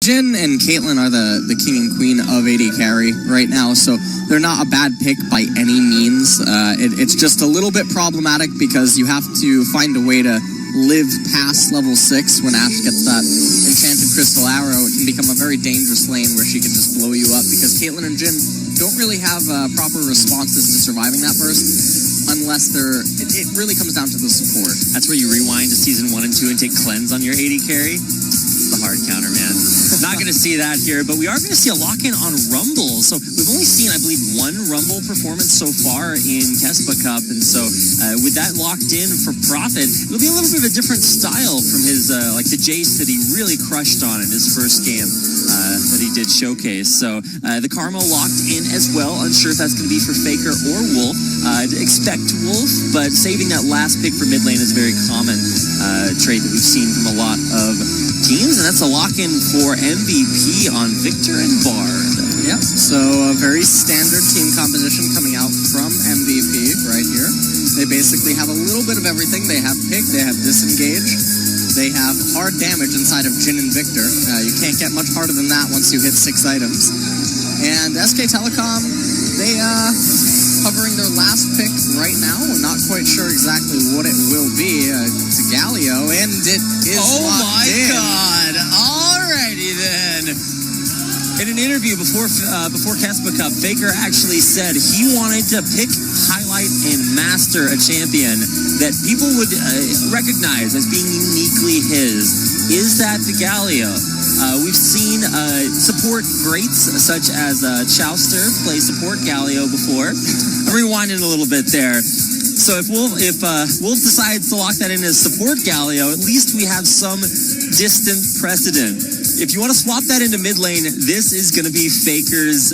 Jin and Caitlyn are the king and queen of AD carry right now, so they're not a bad pick by any means. It's just a little bit problematic because you have to find a way to live past level 6 when Ashe gets that enchanted crystal arrow. It can become a very dangerous lane where she can just blow you up because Caitlyn and Jin don't really have proper responses to surviving that burst unless it really comes down to the support. That's where you rewind to season 1 and 2 and take cleanse on your AD carry. It's the hard counter, man. Not going to see that here, but we are going to see a lock-in on Rumble. So we've only seen, I believe, one Rumble performance so far in Kespa Cup, and so with that locked in for Prophet, it'll be a little bit of a different style from his, like the Jace that he really crushed on in his first game that he did showcase. So the Karma locked in as well. Unsure if that's going to be for Faker or Wolf. I'd expect Wolf, but saving that last pick for mid lane is a very common trait that we've seen from a lot of teams, and that's a lock-in for MVP on Victor and Bard. Yep, so a very standard team composition coming out from MVP right here. They basically have a little bit of everything. They have pick, they have disengage, they have hard damage inside of Jin and Victor. You can't get much harder than that once you hit 6 items. And SK Telecom, they covering their last pick right now. We're not quite sure exactly what it will be. It's a Galio, and it is locked in. God! Alrighty then. In an interview before Kespa Cup, Faker actually said he wanted to pick, highlight, and master a champion that people would recognize as being uniquely his. Is that the Galio? We've seen support greats such as Chowster play support Galio before. I'm rewinding a little bit there. So if Wolf decides to lock that in as support Galio, at least we have some distant precedent. If you want to swap that into mid lane, this is going to be Faker's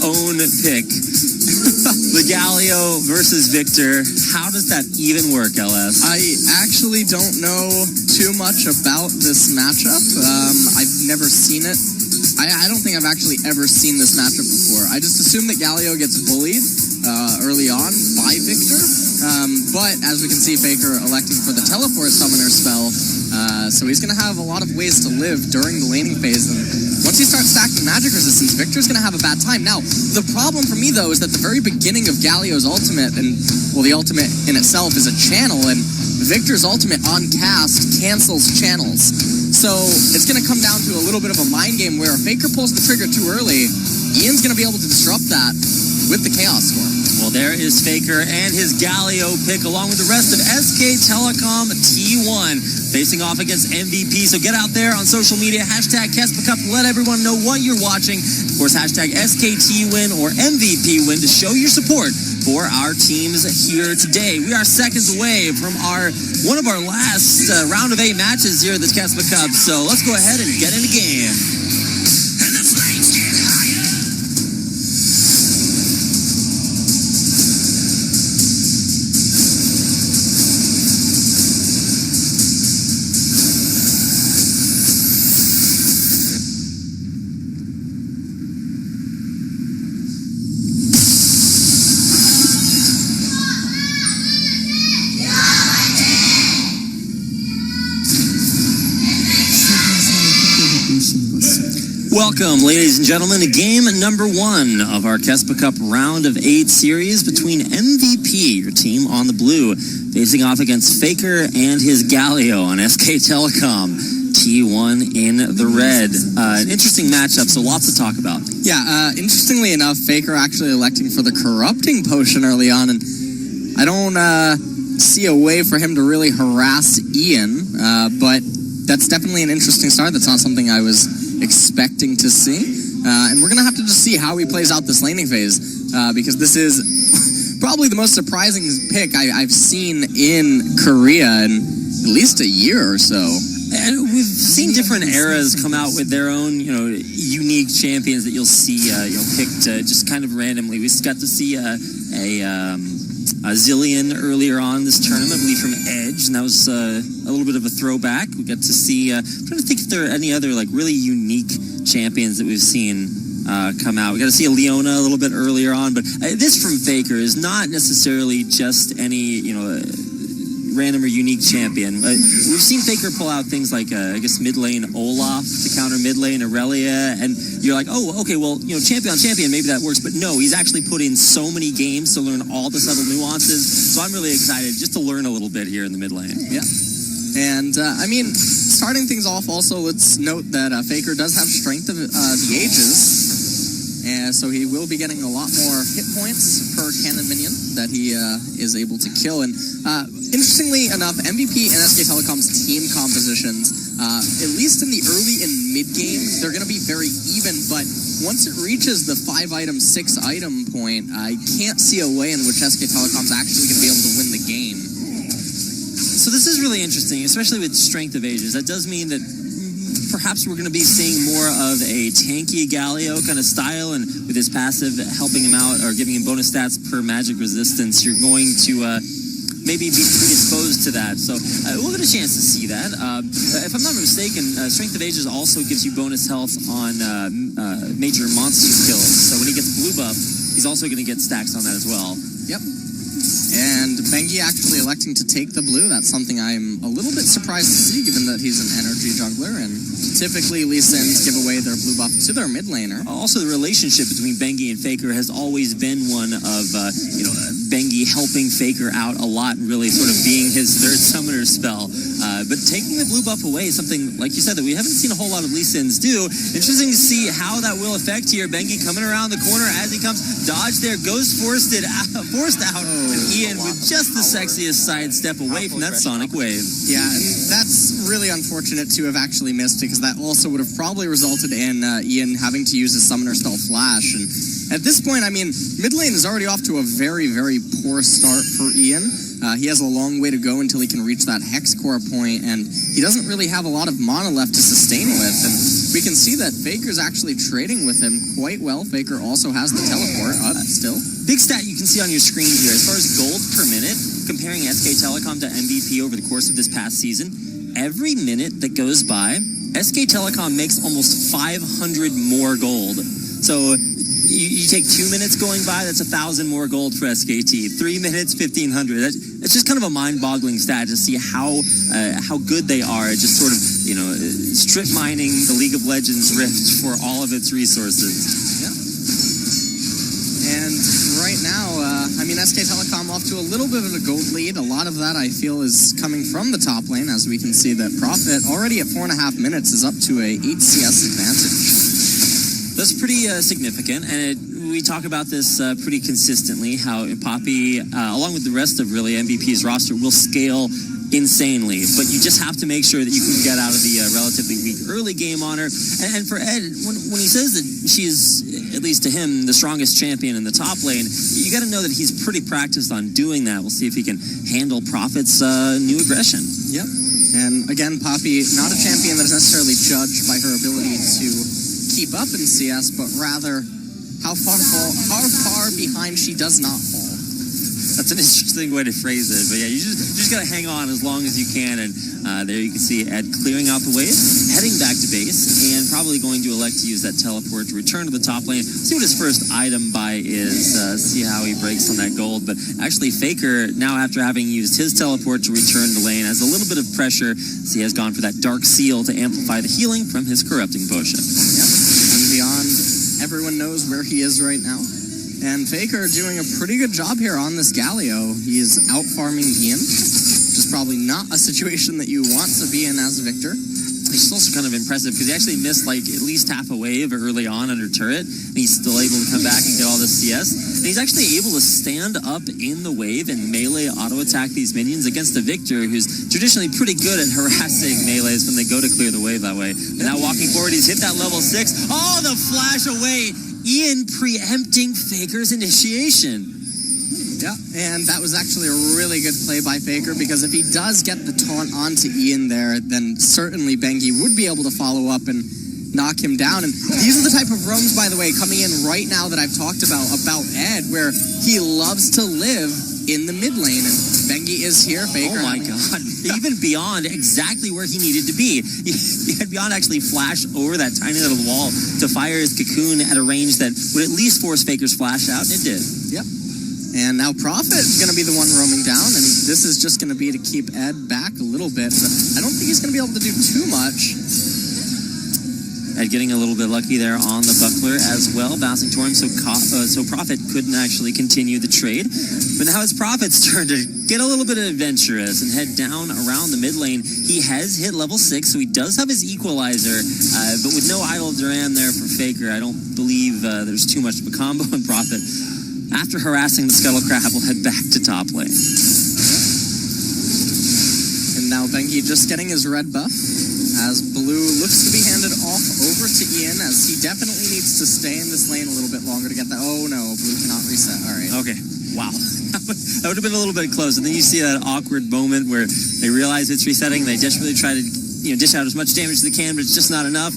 own pick. The Galio versus Victor. How does that even work, LS? I actually don't know too much about this matchup. I've never seen it. I don't think I've actually ever seen this matchup before. I just assume that Galio gets bullied early on by Victor. But as we can see, Faker electing for the teleport summoner spell. So he's going to have a lot of ways to live during the laning phase. And once he starts stacking magic resistance, Victor's going to have a bad time. Now, the problem for me, though, is that the very beginning of Galio's ultimate, and, well, the ultimate in itself is a channel, and Victor's ultimate on cast cancels channels. So it's going to come down to a little bit of a mind game where if Faker pulls the trigger too early, Ian's going to be able to disrupt that with the Chaos Storm. Well, there is Faker and his Galio pick, along with the rest of SK Telecom T1, facing off against MVP. So get out there on social media, hashtag Kespa Cup, let everyone know what you're watching. Of course, hashtag SKT win or MVP win to show your support for our teams here today. We are seconds away from one of our last round of 8 matches here at the Kespa Cup. So let's go ahead and get in the game. Welcome, ladies and gentlemen, to game number 1 of our Kespa Cup round of 8 series between MVP, your team on the blue, facing off against Faker and his Galio on SK Telecom, T1 in the red. An interesting matchup, so lots to talk about. Yeah, interestingly enough, Faker actually electing for the Corrupting Potion early on, and I don't see a way for him to really harass Ian, but that's definitely an interesting start. That's not something I was expecting to see, and we're gonna have to just see how he plays out this laning phase, because this is probably the most surprising pick I've seen in Korea in at least a year or so. And we've seen different eras come out with their own, unique champions that you'll see, picked just kind of randomly. We got to see a Zillion earlier on this tournament, I believe from Edge, and that was a little bit of a throwback. We got to see, I'm trying to think if there are any other really unique champions that we've seen come out. We got to see a Leona a little bit earlier on, but this from Faker is not necessarily just any, random or unique champion. We've seen Faker pull out things like, I guess, mid lane Olaf to counter mid lane Aurelia, and you're like, oh, okay, well, champion on champion, maybe that works. But no, he's actually put in so many games to learn all the subtle nuances. So I'm really excited just to learn a little bit here in the mid lane. Yeah. And, starting things off also, let's note that Faker does have Strength of the Ages. And so he will be getting a lot more hit points per cannon minion that he is able to kill. And interestingly enough, MVP and SK Telecom's team compositions, at least in the early and mid-game, they're going to be very even. But once it reaches the 5-item, 6-item point, I can't see a way in which SK Telecom's actually going to be able to win the game. So this is really interesting, especially with Strength of Ages. That does mean that perhaps we're going to be seeing more of a tanky Galio kind of style, and with his passive helping him out or giving him bonus stats per magic resistance, you're going to maybe be predisposed to that. So we'll get a chance to see that. If I'm not mistaken, Strength of Ages also gives you bonus health on major monster kills. So when he gets blue buff, he's also going to get stacks on that as well. Yep. And Bengi actually electing to take the blue, that's something I'm a little bit surprised to see, given that he's an energy jungler, and typically Lee Sins give away their blue buff to their mid laner. Also, the relationship between Bengi and Faker has always been one of, Bengi helping Faker out a lot, and really sort of being his third summoner spell. But taking the blue buff away is something, like you said, that we haven't seen a whole lot of Lee Sins do. Interesting to see how that will affect here. Bengi coming around the corner as he comes, dodge there, goes forced out. Ian with just the sexiest sidestep away from that Sonic Wave. Yeah, and that's really unfortunate to have actually missed it, because that also would have probably resulted in Ian having to use his summoner spell Flash. And at this point, mid lane is already off to a very, very poor start for Ian. He has a long way to go until he can reach that Hex Core point, and he doesn't really have a lot of mana left to sustain with. And we can see that Faker's actually trading with him quite well. Faker also has the teleport up still. Big stat you can see on your screen here, as far as gold per minute, comparing SK Telecom to MVP over the course of this past season, every minute that goes by, SK Telecom makes almost 500 more gold. So you take 2 minutes going by, that's 1,000 more gold for SKT. 3 minutes, 1,500. That's just kind of a mind-boggling stat to see how good they are at just sort of, strip mining the League of Legends Rift for all of its resources. Yeah. And right now, SK Telecom off to a little bit of a gold lead. A lot of that, I feel, is coming from the top lane, as we can see that Prophet, already at 4.5 minutes, is up to a 8 CS advantage. That's pretty significant, and we talk about this pretty consistently, how Poppy, along with the rest of really MVP's roster, will scale insanely, but you just have to make sure that you can get out of the relatively weak early game on her. And for Ed, when he says that she is, at least to him, the strongest champion in the top lane, you got to know that he's pretty practiced on doing that. We'll see if he can handle Prophet's new aggression. Yep. And again, Poppy, not a champion that is necessarily judged by her ability to keep up in CS, but rather how far behind she does not fall. That's an interesting way to phrase it, but yeah, you just gotta hang on as long as you can. And there you can see Ed clearing out the wave, heading back to base, and probably going to elect to use that teleport to return to the top lane. See what his first item buy is, see how he breaks on that gold. But actually, Faker, now after having used his teleport to return to lane, has a little bit of pressure, so he has gone for that Dark Seal to amplify the healing from his corrupting potion. Yep, and beyond, everyone knows where he is right now. And Faker doing a pretty good job here on this Galio. He is out-farming Ian, which is probably not a situation that you want to be in as Victor. Which is also kind of impressive, because he actually missed at least half a wave early on under turret, and he's still able to come back and get all this CS. And he's actually able to stand up in the wave and melee auto-attack these minions against a Victor who's traditionally pretty good at harassing melees when they go to clear the wave that way. And now walking forward, he's hit that level 6. Oh, the flash away! Ian preempting Faker's initiation. Yeah, and that was actually a really good play by Faker, because if he does get the taunt onto Ian there, then certainly Bengi would be able to follow up and knock him down. And these are the type of roams, by the way, coming in right now that I've talked about Ed, where he loves to live in the mid lane, and Bengi is here. Faker. Oh my God! Even beyond exactly where he needed to be. He had Beyond actually flash over that tiny little wall to fire his cocoon at a range that would at least force Faker's flash out, and it did. Yep. And now Prophet is going to be the one roaming down, and this is just going to be to keep Ed back a little bit. But I don't think he's going to be able to do too much. Ed getting a little bit lucky there on the buckler as well, bouncing toward him, so Prophet couldn't actually continue the trade. But now it's Prophet's turn to get a little bit adventurous and head down around the mid lane. He has hit level 6, so he does have his equalizer, but with no idle Duran there for Faker, I don't believe there's too much of a combo in Prophet. After harassing the Scuttlecrab, we'll head back to top lane. And now Bengi just getting his red buff, as Blue looks to be handed off over to Ian, as he definitely needs to stay in this lane a little bit longer to get that. Oh no, Blue cannot reset. All right. Okay. Wow. That would have been a little bit close. And then you see that awkward moment where they realize it's resetting. They desperately try to dish out as much damage as they can, but it's just not enough.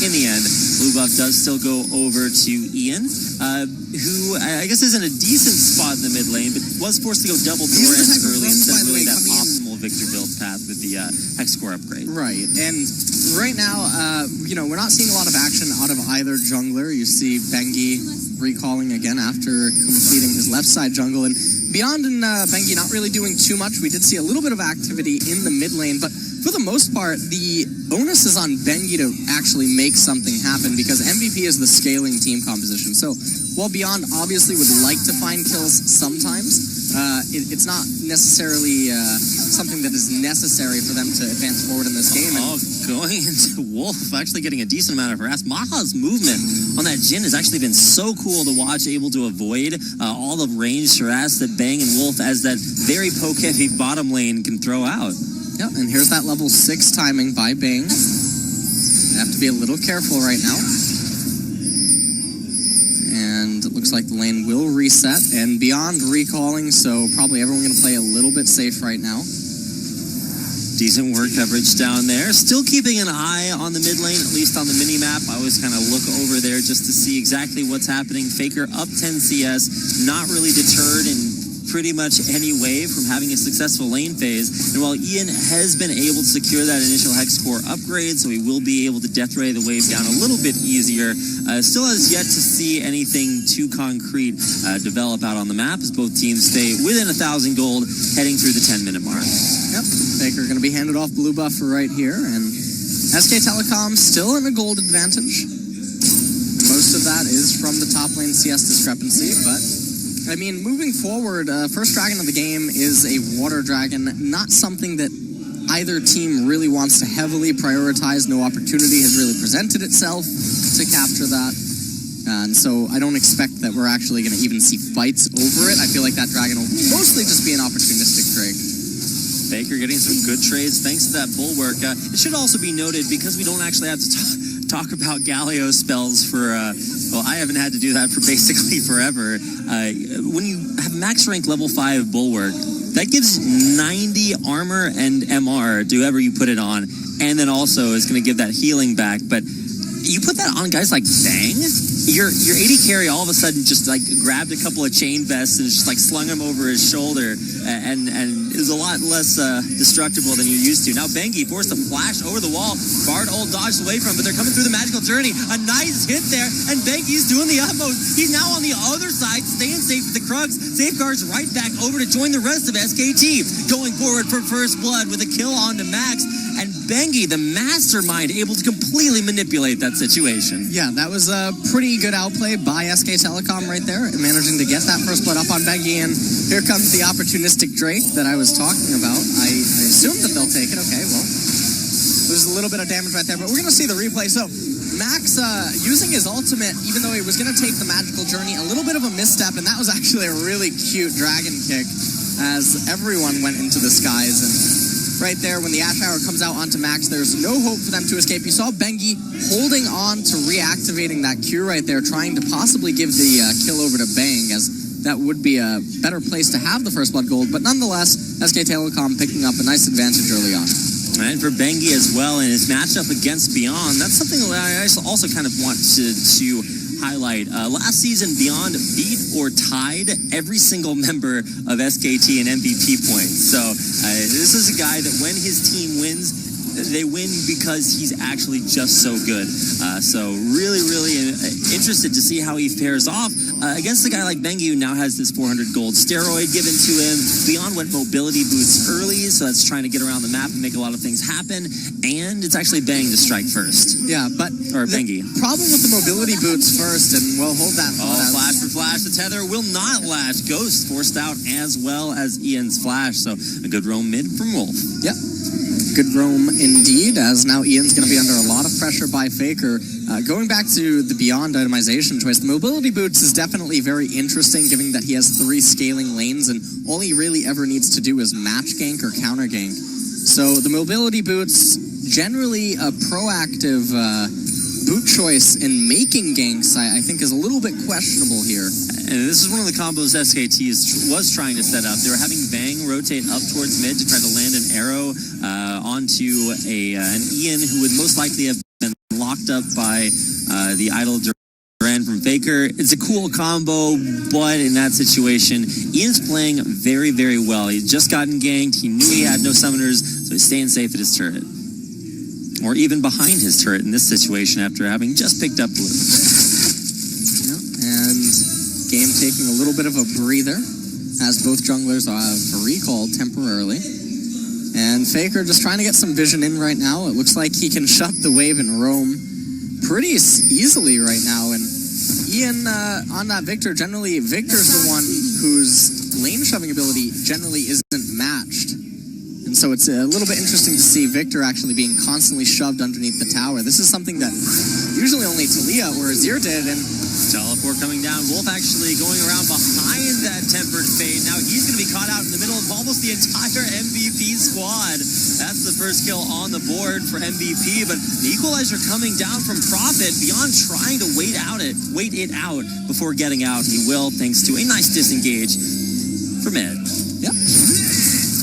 In the end, Blue buff does still go over to Ian, who I guess is in a decent spot in the mid lane, but was forced to go double Doran early instead of really that optimal Victor build path with the Hex Core upgrade. Right, and right now, we're not seeing a lot of action out of either jungler. You see Bengi recalling again after completing his left side jungle, and Beyond and Bengi not really doing too much. We did see a little bit of activity in the mid lane, but for the most part, the onus is on Bengi to actually make something happen, because MVP is the scaling team composition. So while Beyond obviously would like to find kills sometimes, it's not necessarily something that is necessary for them to advance forward in this game. Going into Wolf, actually getting a decent amount of harass. Maha's movement on that Jhin has actually been so cool to watch, able to avoid all the ranged harass that Bang and Wolf, as that very poke-heavy bottom lane, can throw out. Yep, and here's that level 6 timing by Bang. You have to be a little careful right now. And it looks like the lane will reset, and Beyond recalling, so probably everyone going to play a little bit safe right now. Decent word coverage down there. Still keeping an eye on the mid lane, at least on the mini-map. I always kind of look over there just to see exactly what's happening. Faker up 10 CS, not really deterred in pretty much any way from having a successful lane phase. And while Ian has been able to secure that initial Hex Core upgrade, so he will be able to death ray the wave down a little bit easier, still has yet to see anything too concrete develop out on the map, as both teams stay within 1,000 gold heading through the 10-minute mark. Yep, Faker going to be handed off blue buff for right here, and SK Telecom still in a gold advantage. Most of that is from the top lane CS discrepancy, but I mean, moving forward, first dragon of the game is a water dragon, not something that either team really wants to heavily prioritize. No opportunity has really presented itself to capture that. And so I don't expect that we're actually going to even see fights over it. I feel like that dragon will mostly just be an opportunistic trade. Faker getting some good trades thanks to that bulwark. It should also be noted, because we don't actually have to talk about Galio spells for, I haven't had to do that for basically forever. When you have max rank level 5 bulwark, that gives 90 armor and MR to whoever you put it on, and then also is going to give that healing back. But you put that on guys like Bang, your AD carry all of a sudden just like grabbed a couple of chain vests and just like slung them over his shoulder, and is a lot less destructible than you're used to. Now Bengi forced to flash over the wall. Bard ult dodged away from him, but they're coming through the magical journey. A nice hit there, and Bengi's doing the utmost. He's now on the other side, staying safe with the Krugs. Safeguards right back over to join the rest of SKT. Going forward for first blood with a kill on to Max. And Bengi, the mastermind, able to completely manipulate that situation. Yeah, that was a pretty good outplay by SK Telecom right there, managing to get that first blood up on Bengi. And here comes the opportunistic Drake that I was talking about. I assume that they'll take it. Okay, well, there's a little bit of damage right there, but we're going to see the replay. So Max using his ultimate, even though he was going to take the magical journey, a little bit of a misstep, and that was actually a really cute dragon kick as everyone went into the skies. And right there, when the Ash Hour comes out onto Max, there's no hope for them to escape. You saw Bengi holding on to reactivating that Q right there, trying to possibly give the kill over to Bang, as that would be a better place to have the first blood gold. But nonetheless, SK Telecom picking up a nice advantage early on. And for Bengi as well, in his matchup against Beyond, that's something that I also kind of want to highlight. Last season, Beyond beat or tied every single member of SKT in MVP points. So this is a guy that when his team wins, they win because he's actually just so good. So really, really interested to see how he fares off against a guy like Bengi, who now has this 400 gold steroid given to him. Beyond went mobility boots early, so that's trying to get around the map and make a lot of things happen. And it's actually Bang to strike first. Yeah, but or Bengi. Problem with the mobility boots first, and we'll hold that. Flash for flash. The tether will not last. Ghost forced out as well as Ian's flash. So a good roam mid from Wolf. Yep. Good roam indeed, as now Ian's going to be under a lot of pressure by Faker. Going back to the Beyond itemization choice, the mobility boots is definitely very interesting, given that he has 3 scaling lanes, and all he really ever needs to do is match gank or counter gank. So the mobility boots, generally a proactive boot choice in making ganks, I think is a little bit questionable here. And this is one of the combos SKT was trying to set up. They were having Bang rotate up towards mid to try to land an arrow onto an Ian who would most likely have been locked up by the idle Duran from Faker. It's a cool combo, but in that situation, Ian's playing very, very well. He's just gotten ganked. He knew he had no summoners, so he's staying safe at his turret. Or even behind his turret in this situation after having just picked up blue. Yeah, and game taking a little bit of a breather as both junglers have recalled temporarily. And Faker just trying to get some vision in right now. It looks like he can shut the wave and roam pretty easily right now. And Ian on that Victor, generally Victor's the one whose lane shoving ability generally isn't matched. And so it's a little bit interesting to see Victor actually being constantly shoved underneath the tower. This is something that usually only Talia or Azir did, and teleport coming down. Wolf actually going around behind that tempered fade. Now he's going to be caught out in the middle of almost the entire MVP squad. That's the first kill on the board for MVP, but the equalizer coming down from Prophet. Beyond trying to wait it out before getting out. He will, thanks to a nice disengage from Ed. Yep.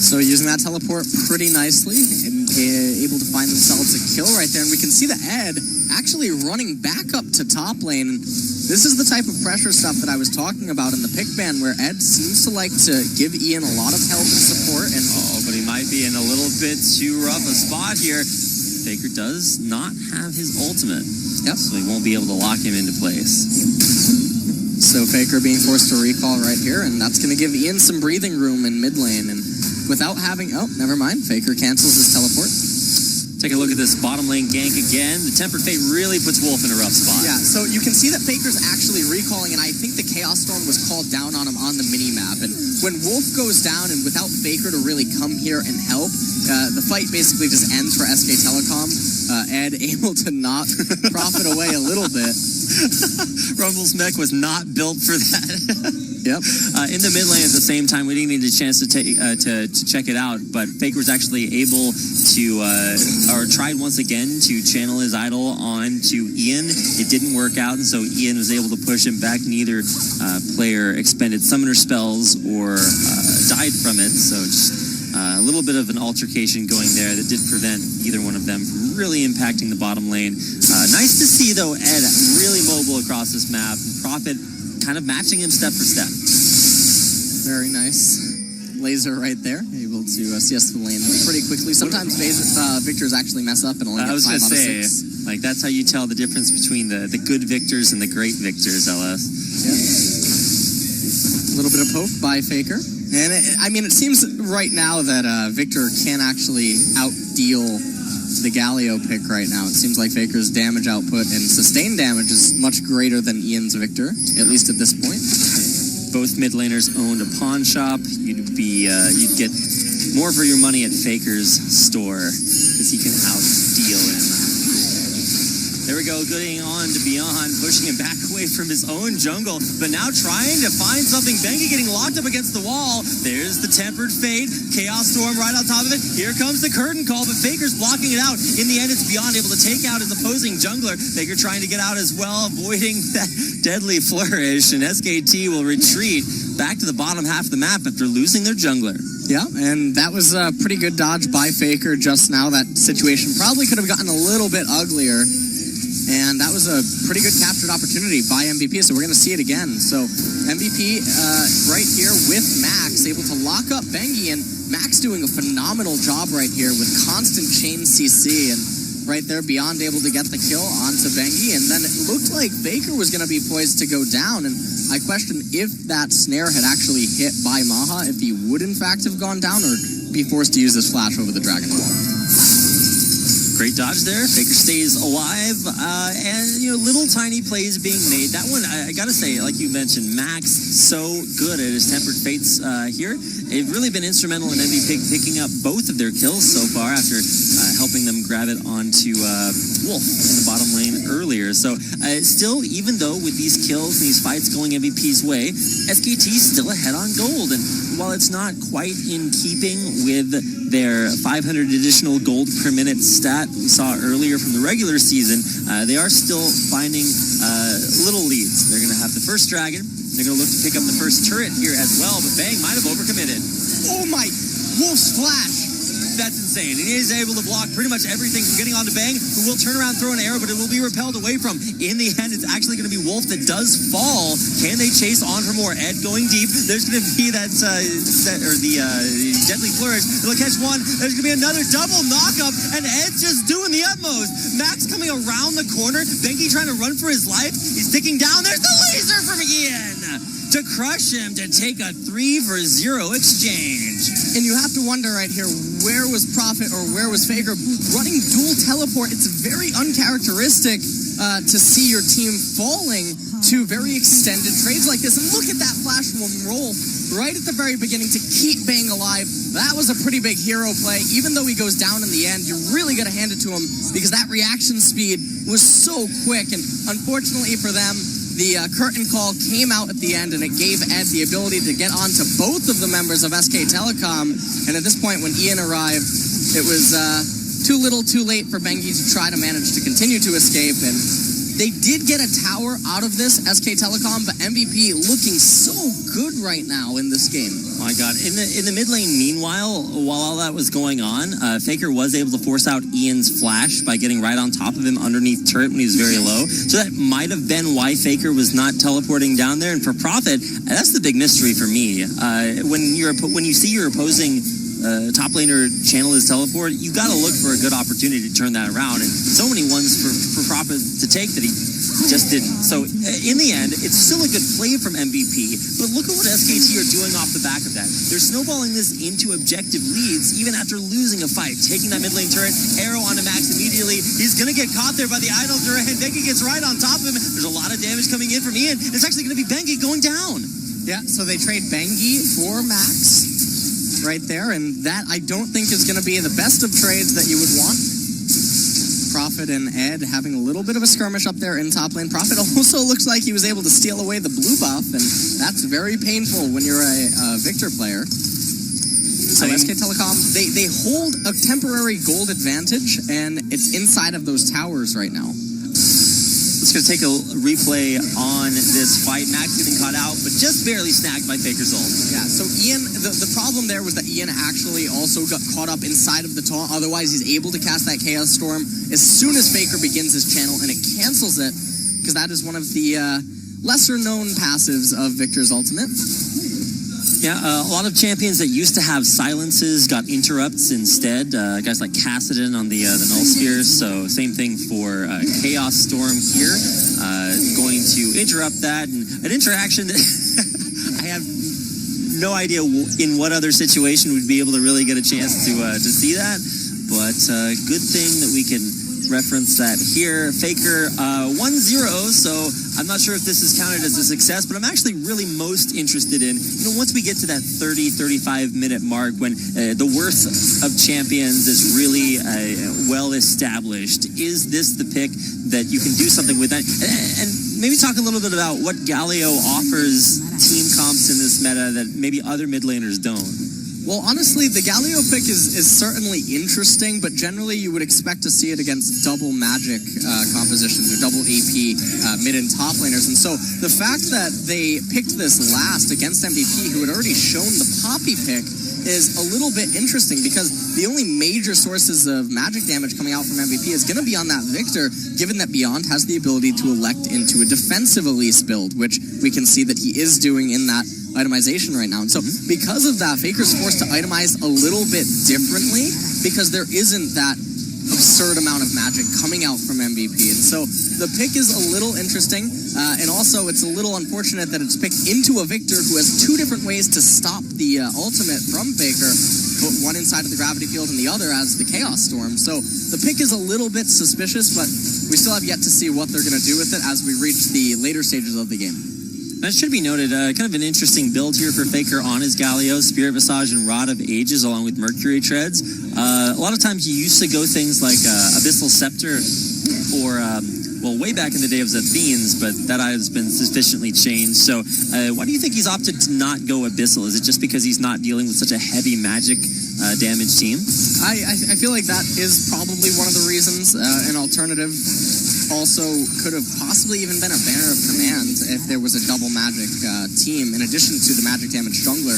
So using that teleport pretty nicely and able to find themselves a kill right there. And we can see the Ed actually running back up to top lane. This is the type of pressure stuff that I was talking about in the pick ban, where Ed seems to like to give Ian a lot of help and support. And but he might be in a little bit too rough a spot here. Faker does not have his ultimate. Yep. So he won't be able to lock him into place. So Faker being forced to recall right here, and that's going to give Ian some breathing room in mid lane. And without having... Oh, never mind. Faker cancels his teleport. Take a look at this bottom lane gank again. The Tempered Fate really puts Wolf in a rough spot. Yeah, so you can see that Faker's actually recalling, and I think the Chaos Storm was called down on him on the mini-map. And when Wolf goes down, and without Faker to really come here and help, the fight basically just ends for SK Telecom. Ed able to knock Prophet away a little bit. Rumble's mech was not built for that. Yep. In the mid lane at the same time, we didn't need a chance to check it out, but Faker was actually able to, or tried once again to channel his idol onto Ian. It didn't work out, and so Ian was able to push him back. Neither player expended summoner spells or died from it, so just a little bit of an altercation going there that did prevent either one of them from really impacting the bottom lane. Nice to see, though, Ed really mobile across this map, and Prophet kind of matching him step for step. Very nice. Laser right there, able to CS the lane pretty quickly. Sometimes Victors actually mess up and only get 5 out of 6. Like, that's how you tell the difference between the good Victors and the great Victors, LS. Yeah. A little bit of poke by Faker. And it seems right now that Victor can actually outdeal the Galio pick right now. It seems like Faker's damage output and sustained damage is much greater than Ian's Victor, at least at this point. Both mid laners owned a pawn shop. You'd get more for your money at Faker's store because he can outdeal him. There we go, getting on to Beyond, pushing him back away from his own jungle, but now trying to find something. Bengi getting locked up against the wall. There's the Tempered Fate. Chaos Storm right on top of it. Here comes the curtain call, but Faker's blocking it out. In the end, it's Beyond able to take out his opposing jungler. Faker trying to get out as well, avoiding that deadly flourish, and SKT will retreat back to the bottom half of the map after losing their jungler. Yeah, and that was a pretty good dodge by Faker just now. That situation probably could have gotten a little bit uglier. And that was a pretty good captured opportunity by MVP, so we're going to see it again. So MVP right here with Max, able to lock up Bengi, and Max doing a phenomenal job right here with constant chain CC, and right there, Beyond able to get the kill onto Bengi, and then it looked like Faker was going to be poised to go down, and I questioned if that snare had actually hit by Maha, if he would in fact have gone down, or be forced to use his flash over the Dragon Ball. Great dodge there. Faker stays alive, and little tiny plays being made. That one, I gotta say, like you mentioned, Max so good at his tempered fates here. They've really been instrumental in MVP picking up both of their kills so far after helping them grab it onto Wolf in the bottom lane earlier. So still, even though with these kills and these fights going MVP's way, SKT's still ahead on gold. And while it's not quite in keeping with their 500 additional gold per minute stat we saw earlier from the regular season, they are still finding little leads. They're going to have the first dragon. They're going to look to pick up the first turret here as well, but Bang might have overcommitted. Oh my, Wolf's flash! That's insane. And he is able to block pretty much everything from getting onto Bang, who will turn around, throw an arrow, but it will be repelled away from. In the end, it's actually going to be Wolf that does fall. Can they chase on for more? Ed going deep. There's going to be the Deadly Flourish. They'll catch one. There's going to be another double knock-up, and Ed's just doing the utmost. Max coming around the corner. Bengi trying to run for his life. He's sticking down. There's the laser from Ian to crush him, to take a 3-for-0 exchange. And you have to wonder right here, where was Prophet or where was Faker running dual teleport? It's very uncharacteristic to see your team falling to very extended trades like this. And look at that flash from roll right at the very beginning to keep Bang alive. That was a pretty big hero play. Even though he goes down in the end, you really got to hand it to him because that reaction speed was so quick. And unfortunately for them, the curtain call came out at the end, and it gave Ed the ability to get onto both of the members of SK Telecom. And at this point, when Ian arrived, it was too little, too late for Bengi to try to manage to continue to escape. And they did get a tower out of this, SK Telecom, but MVP looking so good right now in this game. Oh my God. In the mid lane, meanwhile, while all that was going on, Faker was able to force out Ian's flash by getting right on top of him underneath turret when he was very low. So that might have been why Faker was not teleporting down there. And for Prophet, that's the big mystery for me. When you see your opposing top laner channel his teleport, you got to look for a good opportunity to turn that around. And so many ones for Prophet to take that he just didn't. So in the end, it's still a good play from MVP, but look at what SKT are doing off the back of that. They're snowballing this into objective leads even after losing a fight, taking that mid lane turret, arrow onto Max immediately. He's going to get caught there by the idol turret, and Bengi gets right on top of him. There's a lot of damage coming in from Ian. It's actually going to be Bengi going down. Yeah, so they trade Bengi for Max right there, and that I don't think is going to be the best of trades that you would want. Prophet and Ed having a little bit of a skirmish up there in top lane. Prophet also looks like he was able to steal away the blue buff, and that's very painful when you're a Victor player. So SK Telecom, they hold a temporary gold advantage, and it's inside of those towers right now. Let's go take a replay on this fight. Max getting caught out, but just barely snagged by Faker's ult. Yeah, so Ian, the problem there was that Ian actually also got caught up inside of the taunt. Otherwise, he's able to cast that Chaos Storm as soon as Faker begins his channel, and it cancels it, because that is one of the lesser-known passives of Victor's ultimate. Yeah, a lot of champions that used to have silences got interrupts instead. Guys like Kassadin on the Null Sphere. So same thing for Chaos Storm here. Going to interrupt that. And an interaction that I have no idea in what other situation we'd be able to really get a chance to see that. But good thing that we can reference that here. Faker 1-0, so I'm not sure if this is counted as a success, but I'm actually really most interested in, once we get to that 30-35 minute mark when the worth of champions is really well established, is this the pick that you can do something with that? And maybe talk a little bit about what Galio offers team comps in this meta that maybe other mid laners don't. Well, honestly, the Galio pick is certainly interesting, but generally you would expect to see it against double magic compositions or double AP mid and top laners. And so the fact that they picked this last against MVP, who had already shown the Poppy pick, is a little bit interesting because the only major sources of magic damage coming out from MVP is going to be on that Victor, given that Beyond has the ability to elect into a defensive Elise build, which we can see that he is doing in that itemization right now. And so because of that, Faker's forced to itemize a little bit differently because there isn't that absurd amount of magic coming out from MVP. And so the pick is a little interesting, and also it's a little unfortunate that it's picked into a Victor who has two different ways to stop the ultimate from Faker, put one inside of the gravity field and the other as the Chaos Storm. So the pick is a little bit suspicious, but we still have yet to see what they're going to do with it as we reach the later stages of the game. That should be noted, kind of an interesting build here for Faker on his Galio, Spirit Visage and Rod of Ages along with Mercury Treads. A lot of times you used to go things like Abyssal Scepter or, well, way back in the day it was Athenes, but that has been sufficiently changed. So why do you think he's opted to not go Abyssal? Is it just because he's not dealing with such a heavy magic damage team? I feel like that is probably one of the reasons. An alternative also could have possibly even been a Banner of Command if there was a double magic team in addition to the magic damage jungler.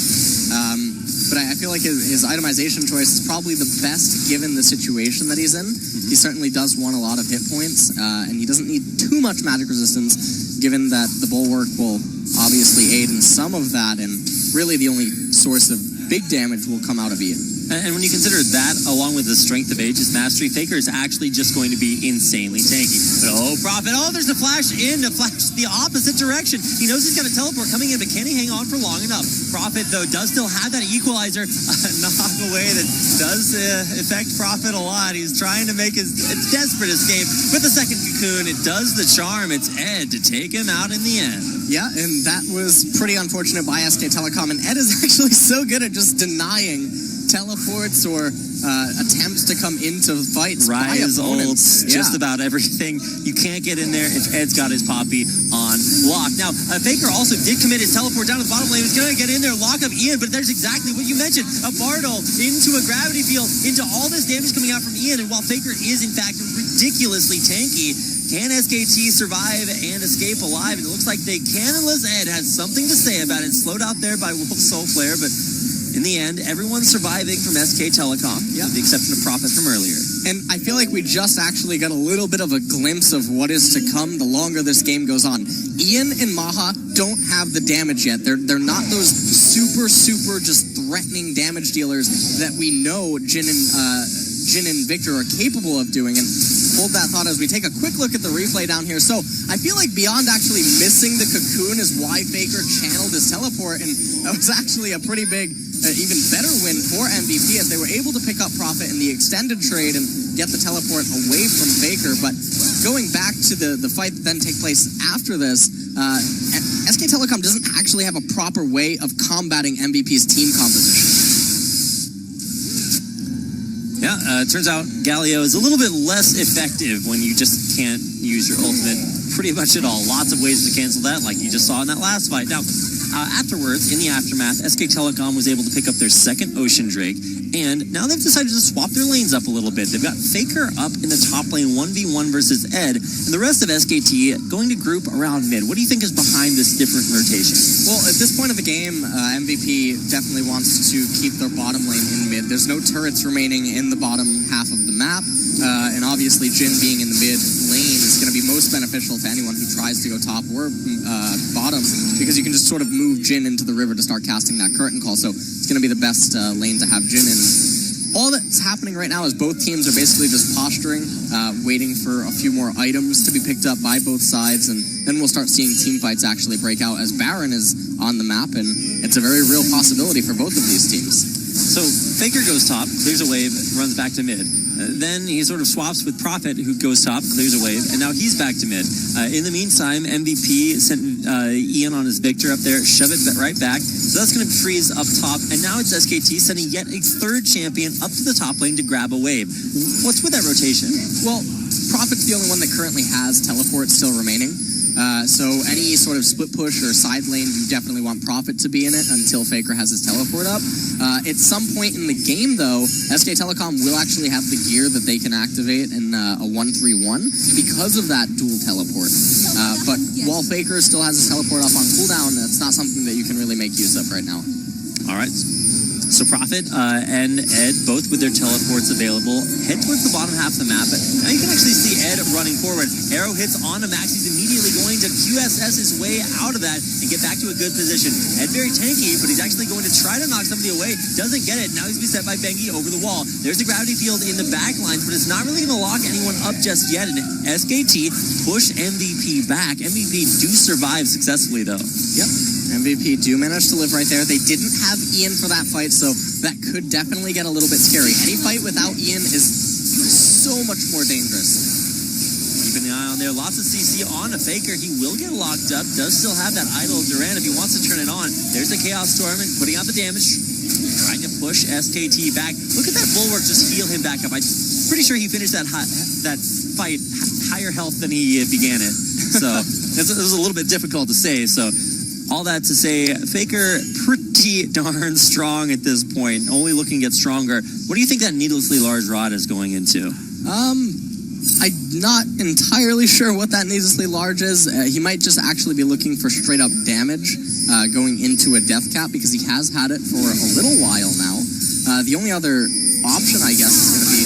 But I feel like his itemization choice is probably the best given the situation that he's in. He certainly does want a lot of hit points, and he doesn't need too much magic resistance given that the Bulwark will obviously aid in some of that, and really the only source of big damage will come out of Ian. And when you consider that, along with the Strength of Ages Mastery, Faker is actually just going to be insanely tanky. But Prophet, there's a flash to flash the opposite direction. He knows he's got a teleport coming in, but can he hang on for long enough? Prophet, though, does still have that equalizer knock away that does affect Prophet a lot. He's trying to make his desperate escape with the second cocoon. It does the charm. It's Ed to take him out in the end. Yeah, and that was pretty unfortunate by SK Telecom, and Ed is actually so good at just denying teleports or attempts to come into fights by opponents. Just about everything. You can't get in there if Ed's got his Poppy on lock. Now, Faker also did commit his teleport down to the bottom lane. He was going to get in there, lock up Ian, but there's exactly what you mentioned. A Bardol into a gravity field, into all this damage coming out from Ian, and while Faker is, in fact, ridiculously tanky, can SKT survive and escape alive? And it looks like they can, unless Ed has something to say about it. Slowed out there by Wolf Soul Flare, but in the end, everyone's surviving from SK Telecom, with the exception of Prophet from earlier. And I feel like we just actually got a little bit of a glimpse of what is to come the longer this game goes on. Ian and Maha don't have the damage yet. They're not those super just threatening damage dealers that we know Jhin and Victor are capable of doing. And hold that thought as we take a quick look at the replay down here. So I feel like beyond actually missing the cocoon is why Faker channeled his teleport, and that was actually a pretty big, even better win for MVP as they were able to pick up Prophet in the extended trade and get the teleport away from Faker. But going back to the fight that then take place after this, SK Telecom doesn't actually have a proper way of combating MVP's team composition. Yeah, it turns out Galio is a little bit less effective when you just can't use your ultimate pretty much at all. Lots of ways to cancel that, like you just saw in that last fight. Now, afterwards, in the aftermath, SK Telecom was able to pick up their second Ocean Drake, and now they've decided to swap their lanes up a little bit. They've got Faker up in the top lane, 1v1 versus Ed, and the rest of SKT going to group around mid. What do you think is behind this different rotation? Well, at this point of the game, MVP definitely wants to keep their bottom lane in mid. There's no turrets remaining in the bottom half of the map, and obviously Jhin being in the mid lane is going to be most beneficial to anyone who tries to go top or bottom, because you can just sort of move Jhin into the river to start casting that curtain call. So it's going to be the best lane to have Jhin in. All that's happening right now is both teams are basically just posturing, waiting for a few more items to be picked up by both sides, and then we'll start seeing team fights actually break out as Baron is on the map, and it's a very real possibility for both of these teams. So Faker goes top, clears a wave, runs back to mid. Then he sort of swaps with Prophet, who goes top, clears a wave, and now he's back to mid. In the meantime, MVP sent Ian on his Victor up there, shove it right back. So that's going to freeze up top, and now it's SKT sending yet a third champion up to the top lane to grab a wave. What's with that rotation? Well, Prophet's the only one that currently has teleport still remaining. So any sort of split push or side lane, you definitely want Prophet to be in it until Faker has his teleport up. At some point in the game, though, SK Telecom will actually have the gear that they can activate in a 1-3-1 because of that dual teleport. But while Faker still has his teleport up on cooldown, that's not something that you can really make use of right now. All right. So Prophet and Ed, both with their teleports available, head towards the bottom half of the map. But now you can actually see Ed running forward. Arrow hits onto Max. He's immediately going to QSS his way out of that and get back to a good position. Ed very tanky, but he's actually going to try to knock somebody away. Doesn't get it. Now he's being set by Bengi over the wall. There's the gravity field in the back lines, but it's not really going to lock anyone up just yet. And SKT push MVP back. MVP do survive successfully, though. Yep. MVP do manage to live right there. They didn't have Ian for that fight, so that could definitely get a little bit scary. Any fight without Ian is so much more dangerous. Keeping an eye on there. Lots of CC on a Faker. He will get locked up. Does still have that idle Duran if he wants to turn it on. There's the Chaos Storm and putting out the damage. Trying to push SKT back. Look at that Bulwark just heal him back up. I'm pretty sure he finished that fight higher health than he began it. So it was a little bit difficult to say. So all that to say, Faker pretty darn strong at this point. Only looking to get stronger. What do you think that needlessly large rod is going into? I'm not entirely sure what that needlessly large is. He might just actually be looking for straight up damage going into a death cap because he has had it for a little while now. The only other option, I guess, is going to be...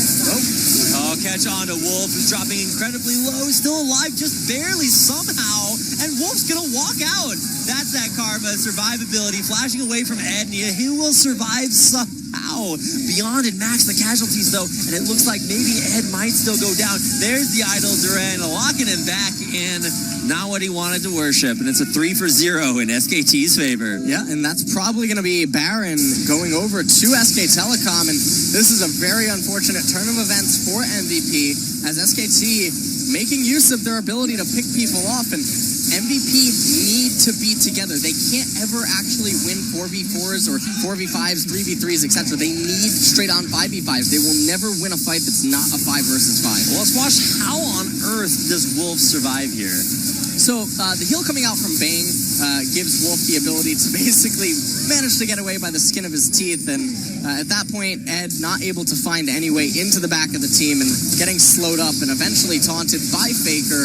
Catch on to Wolf, who's dropping incredibly low, still alive, just barely somehow, and Wolf's gonna walk out. That's that Karma survivability, flashing away from Ed, and he will survive somehow. Beyond and Max the casualties, though, and it looks like maybe Ed might still go down. There's the idle Duran, locking him back in. Not what he wanted to worship, and it's a 3-for-0 in SKT's favor. Yeah, and that's probably going to be Baron going over to SK Telecom, and this is a very unfortunate turn of events for MVP, as SKT making use of their ability to pick people off, and MVP need to be together. They can't ever actually win 4v4s or 4v5s, 3v3s, etc. They need straight-on 5v5s. They will never win a fight that's not a 5 versus 5. Well, let's watch how on earth does Wolf survive here. So the heal coming out from Bang gives Wolf the ability to basically manage to get away by the skin of his teeth, and at that point, Ed not able to find any way into the back of the team and getting slowed up and eventually taunted by Faker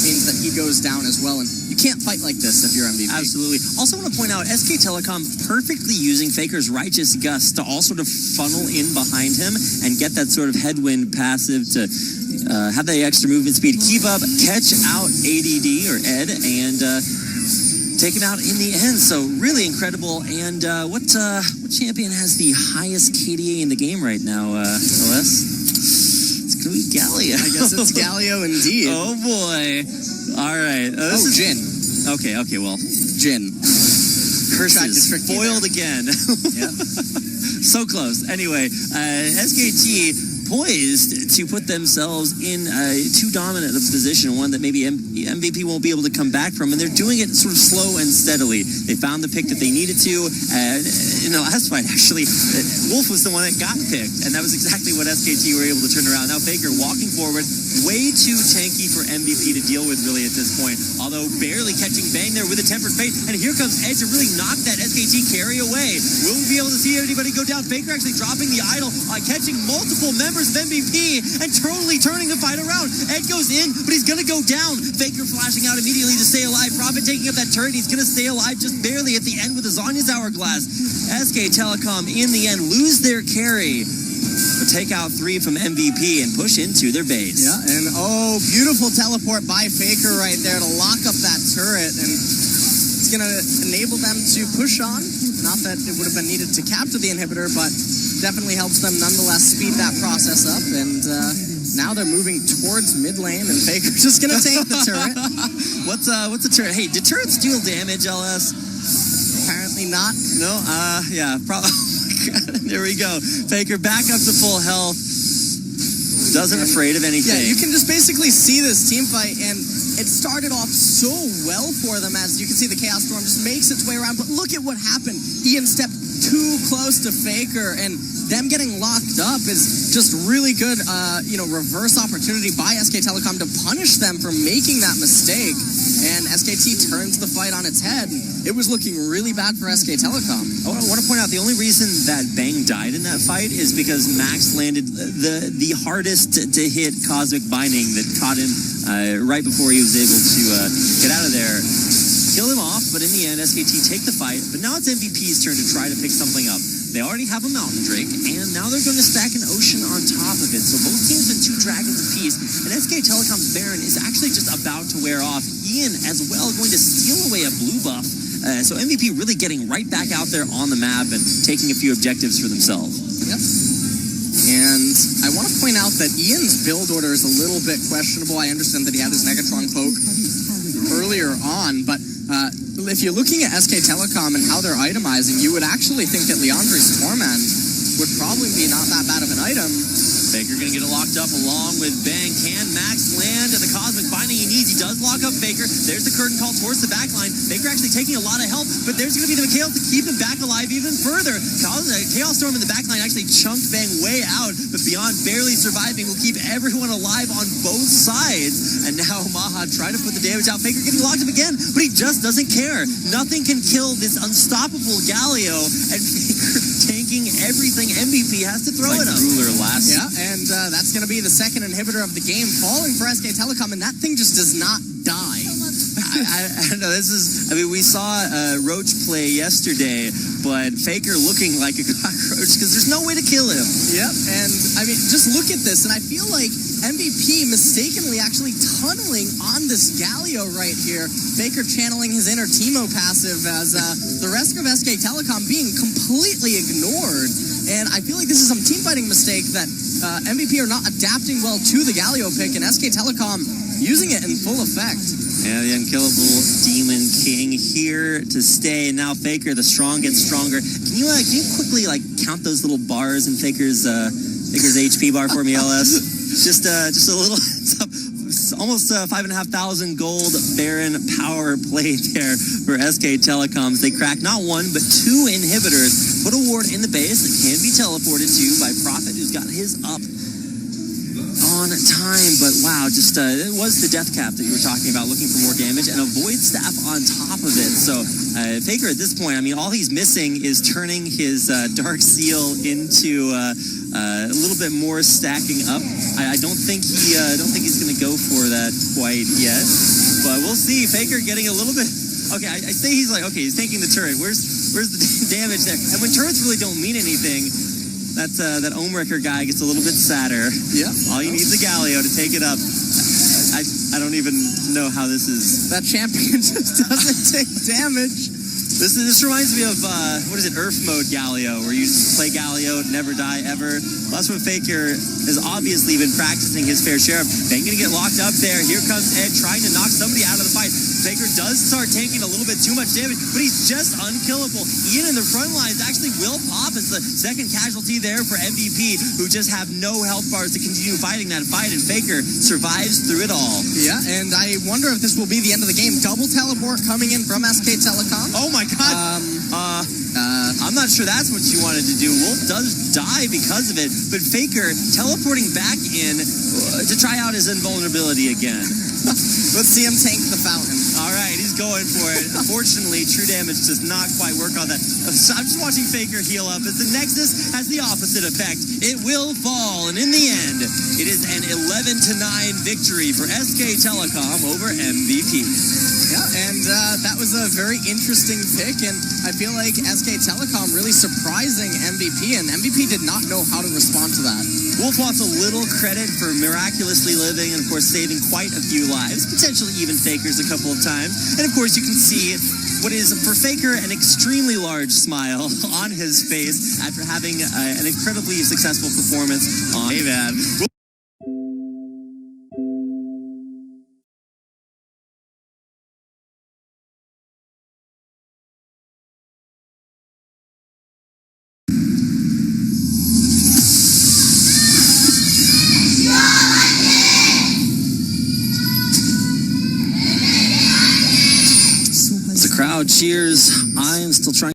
means that he goes down as well, and you can't fight like this if you're MVP. Absolutely. Also want to point out, SK Telecom perfectly using Faker's Righteous Gust to all sort of funnel in behind him and get that sort of headwind passive to have the extra movement speed, keep up, catch out ADD or Ed, and take him out in the end. So really incredible. And what champion has the highest KDA in the game right now, LS? It's going to be Galio. I guess it's Galio indeed. Oh boy. All right. Jin. Okay, well. Jin. Curses. Foiled again. Yeah. So close. Anyway, SKT poised to put themselves in too dominant of a position, one that maybe MVP won't be able to come back from, and they're doing it sort of slow and steadily. They found the pick that they needed to, and in the last fight, actually, Wolf was the one that got picked, and that was exactly what SKT were able to turn around. Now Faker walking forward, way too tanky for MVP to deal with really at this point, although barely catching Bang there with a tempered fate, and here comes Ed to really knock that SKT carry away. Will we be able to see anybody go down? Faker actually dropping the idol, catching multiple members of MVP and totally turning the fight around. Ed goes in, but he's gonna go down. Faker flashing out immediately to stay alive. Prophet taking up that turret. He's gonna stay alive just barely at the end with his Zanya's Hourglass. SK Telecom in the end lose their carry, but take out 3 from MVP and push into their base. Yeah, and beautiful teleport by Faker right there to lock up that turret, and it's gonna enable them to push on. Not that it would have been needed to capture the inhibitor, but definitely helps them nonetheless speed that process up, and now they're moving towards mid lane, and Faker's just gonna take the turret. What's the turret? Hey, did turrets deal damage, LS? Apparently not. No, yeah, probably. There we go. Faker back up to full health. Doesn't afraid of anything. Yeah, you can just basically see this team fight, and it started off so well for them, as you can see the Chaos Storm just makes its way around, but look at what happened. Ian stepped too close to Faker, and them getting locked up is just really good, reverse opportunity by SK Telecom to punish them for making that mistake, and SKT turns the fight on its head. It was looking really bad for SK Telecom. Oh, I want to point out the only reason that Bang died in that fight is because Max landed the hardest to hit Cosmic Binding that caught him right before he was able to get out of there. Kill him off, but in the end, SKT take the fight. But now it's MVP's turn to try to pick something up. They already have a Mountain Drake, and now they're going to stack an Ocean on top of it. So both teams with 2 dragons apiece, and SK Telecom's Baron is actually just about to wear off. Ian, as well, going to steal away a blue buff. So MVP really getting right back out there on the map and taking a few objectives for themselves. Yep. And I want to point out that Ian's build order is a little bit questionable. I understand that he had his Negatron poke earlier on, but if you're looking at SK Telecom and how they're itemizing, you would actually think that Leandri's Torment would probably be not that bad of an item. Faker going to get it locked up along with Bang. Can Max land at the Cosmic Binding he needs? He does lock up Faker. There's the curtain call towards the backline. Faker actually taking a lot of help, but there's going to be the Mikhail to keep him back alive even further. Chaos Storm in the backline actually chunked Bang way out, but Beyond barely surviving will keep everyone alive on both sides. And now Maha trying to put the damage out. Faker getting locked up again, but he just doesn't care. Nothing can kill this unstoppable Galio, and Faker tanking everything. MVP has to throw it up. Ruler last. Yeah, and that's going to be the second inhibitor of the game, falling for SK Telecom, and that thing just does not die. I don't know. We saw Roach play yesterday, but Faker looking like a cockroach because there's no way to kill him. Yep, and I mean, just look at this, and I feel like MVP mistakenly actually tunneling on this Galio right here. Faker channeling his inner Teemo passive as the rest of SK Telecom being completely ignored. And I feel like this is some team fighting mistake that MVP are not adapting well to the Galio pick, and SK Telecom using it in full effect. Yeah, the unkillable Demon King here to stay. Now Faker, the strong gets stronger. Can you quickly count those little bars in Faker's HP bar for me, LS? just a little. Almost 5,500 gold Baron power play there for SK Telecoms. They crack not 1 but 2 inhibitors. Put a ward in the base that can be teleported to by Prophet, who's got his up on time. But wow, it was the death cap that you were talking about, looking for more damage, and a void staff on top of it. So Faker at this point, I mean, all he's missing is turning his Dark Seal into a little bit more stacking up. I don't think he's going to go for that quite yet, but we'll see. Faker getting a little bit. Okay, I say he's taking the turret. Where's the damage there? And when turrets really don't mean anything, that Omewrecker guy gets a little bit sadder. Yeah. All you need is a Galio to take it up. I don't even know how this is. That champion just doesn't take damage. This reminds me of, Earth Mode Galio, where you just play Galio, never die ever. Well, that's what Faker has obviously been practicing his fair share of. Then gonna get locked up there. Here comes Ed trying to knock somebody out of the fight. Faker does start taking a little bit too much damage, but he's just unkillable. Ian in the front lines actually will pop as the second casualty there for MVP, who just have no health bars to continue fighting that fight, and Faker survives through it all. Yeah, and I wonder if this will be the end of the game. Double teleport coming in from SK Telecom. Oh my god! I'm not sure that's what you wanted to do. Wolf does die because of it, but Faker teleporting back in to try out his invulnerability again. Let's see him tank the fountain. All right, he's going for it. Unfortunately, true damage does not quite work on that. So I'm just watching Faker heal up as the Nexus has the opposite effect. It will fall, and in the end, it is an 11-9 victory for SK Telecom over MVP. Yeah, and that was a very interesting pick, and I feel like SK Telecom really surprising MVP, and MVP did not know how to respond to that. Wolf wants a little credit for miraculously living and, of course, saving quite a few lives, potentially even Faker's a couple of times. And, of course, you can see what is, for Faker, an extremely large smile on his face after having an incredibly successful performance on AVAD. Crowd cheers. I am still trying.